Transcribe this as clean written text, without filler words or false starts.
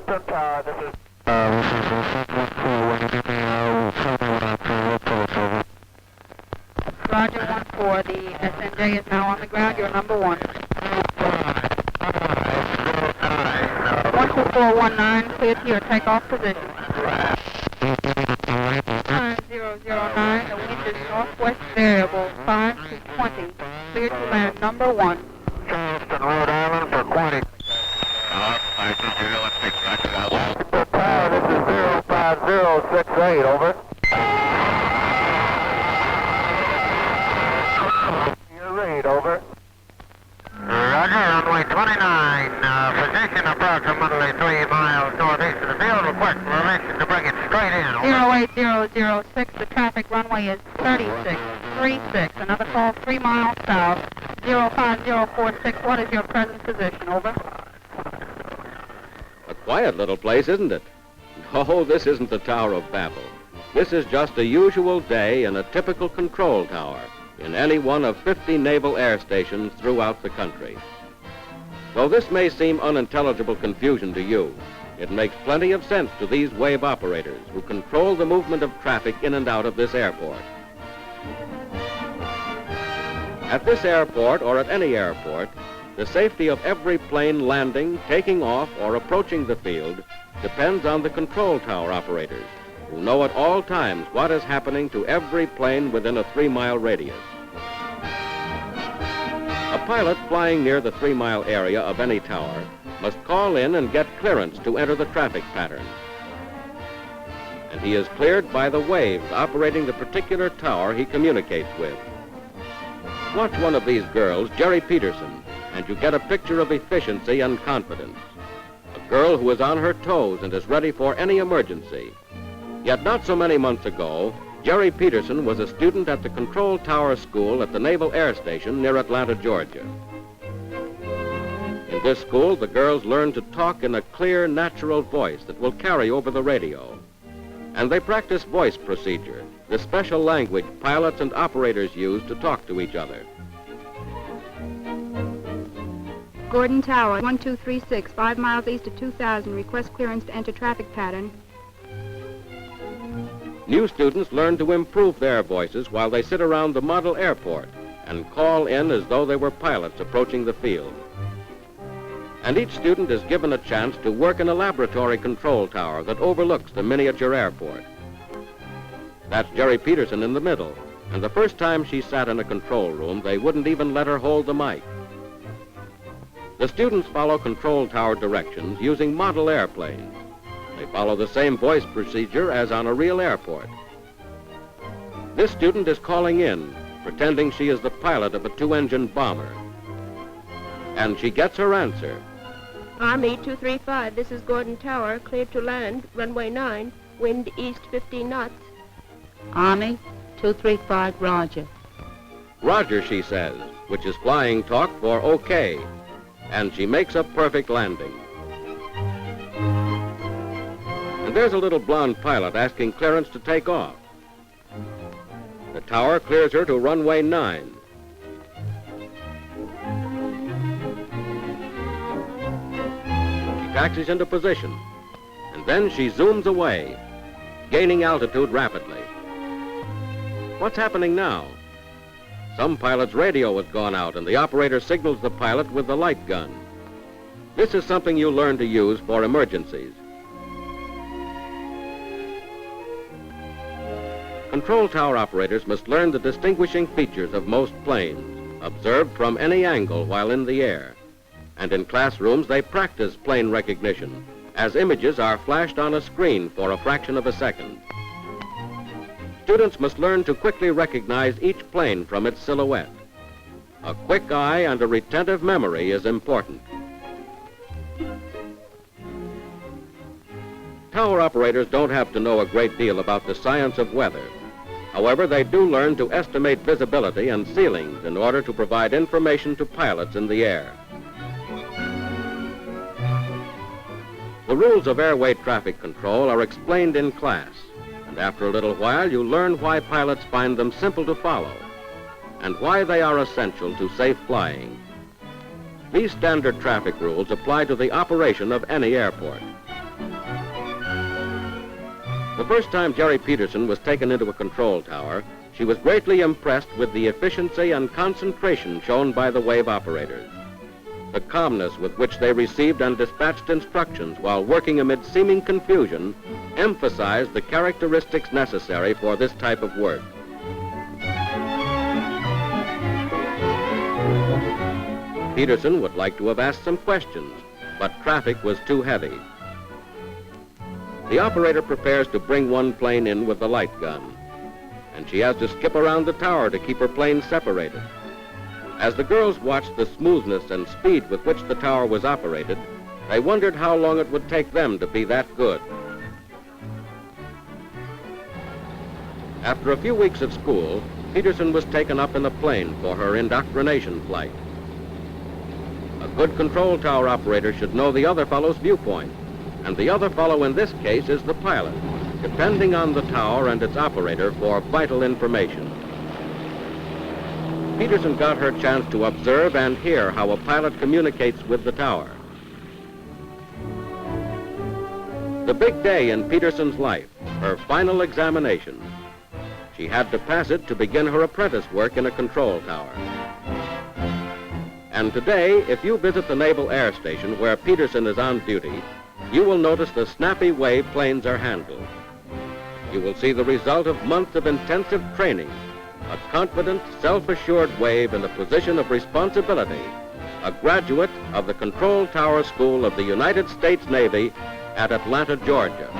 Houston Tower, this is... Roger, 1-4. The SNJ is now on the ground. You're number 1. 12419, clear to your takeoff position. 9009, the wind is northwest variable, 5 to 20. Clear to land number 1. Charleston, Rhode Island for 20. I think you're going to take Roger out. The tower, this is 05068, over. Your read, over. Roger, runway 29, position approximately 3 miles northeast of the field. Request permission to bring it straight in. 08006, the traffic runway is 3636. Another call 3 miles south. 05046, what is your present position, over? A quiet little place, isn't it? No, this isn't the Tower of Babel. This is just a usual day in a typical control tower in any one of 50 naval air stations throughout the country. Though this may seem unintelligible confusion to you, it makes plenty of sense to these wave operators who control the movement of traffic in and out of this airport. At this airport, or at any airport, the safety of every plane landing, taking off, or approaching the field depends on the control tower operators, who know at all times what is happening to every plane within a 3-mile radius. A pilot flying near the 3-mile area of any tower must call in and get clearance to enter the traffic pattern. And he is cleared by the waves operating the particular tower he communicates with. Watch one of these girls, Jerry Peterson, and you get a picture of efficiency and confidence. A girl who is on her toes and is ready for any emergency. Yet not so many months ago, Jerry Peterson was a student at the Control Tower School at the Naval Air Station near Atlanta, Georgia. In this school, the girls learn to talk in a clear, natural voice that will carry over the radio. And they practice voice procedure, the special language pilots and operators use to talk to each other. Gordon Tower, 1236, 5 miles east of 2000. Request clearance to enter traffic pattern. New students learn to improve their voices while they sit around the model airport and call in as though they were pilots approaching the field. And each student is given a chance to work in a laboratory control tower that overlooks the miniature airport. That's Jerry Peterson in the middle, and the first time she sat in a control room, they wouldn't even let her hold the mic. The students follow control tower directions using model airplanes. They follow the same voice procedure as on a real airport. This student is calling in, pretending she is the pilot of a 2-engine bomber. And she gets her answer. Army 235, this is Gordon Tower, cleared to land, runway 9, wind east 15 knots. Army 235, roger. Roger, she says, which is flying talk for okay. And she makes a perfect landing. And there's a little blonde pilot asking clearance to take off. The tower clears her to runway 9. She taxis into position, and then she zooms away, gaining altitude rapidly. What's happening now? Some pilot's radio has gone out, and the operator signals the pilot with the light gun. This is something you learn to use for emergencies. Control tower operators must learn the distinguishing features of most planes, observed from any angle while in the air. And in classrooms, they practice plane recognition, as images are flashed on a screen for a fraction of a second. Students must learn to quickly recognize each plane from its silhouette. A quick eye and a retentive memory is important. Tower operators don't have to know a great deal about the science of weather. However, they do learn to estimate visibility and ceilings in order to provide information to pilots in the air. The rules of airway traffic control are explained in class, and after a little while you learn why pilots find them simple to follow and why they are essential to safe flying. These standard traffic rules apply to the operation of any airport. The first time Jerry Peterson was taken into a control tower, she was greatly impressed with the efficiency and concentration shown by the wave operators. The calmness with which they received and dispatched instructions while working amid seeming confusion emphasized the characteristics necessary for this type of work. Peterson would like to have asked some questions, but traffic was too heavy. The operator prepares to bring one plane in with the light gun, and she has to skip around the tower to keep her plane separated. As the girls watched the smoothness and speed with which the tower was operated, they wondered how long it would take them to be that good. After a few weeks at school, Peterson was taken up in a plane for her indoctrination flight. A good control tower operator should know the other fellow's viewpoint, and the other fellow in this case is the pilot, depending on the tower and its operator for vital information. Peterson got her chance to observe and hear how a pilot communicates with the tower. The big day in Peterson's life, her final examination. She had to pass it to begin her apprentice work in a control tower. And today, if you visit the Naval Air Station where Peterson is on duty, you will notice the snappy way planes are handled. You will see the result of months of intensive training, a confident, self-assured wave in a position of responsibility, a graduate of the Control Tower School of the United States Navy at Atlanta, Georgia.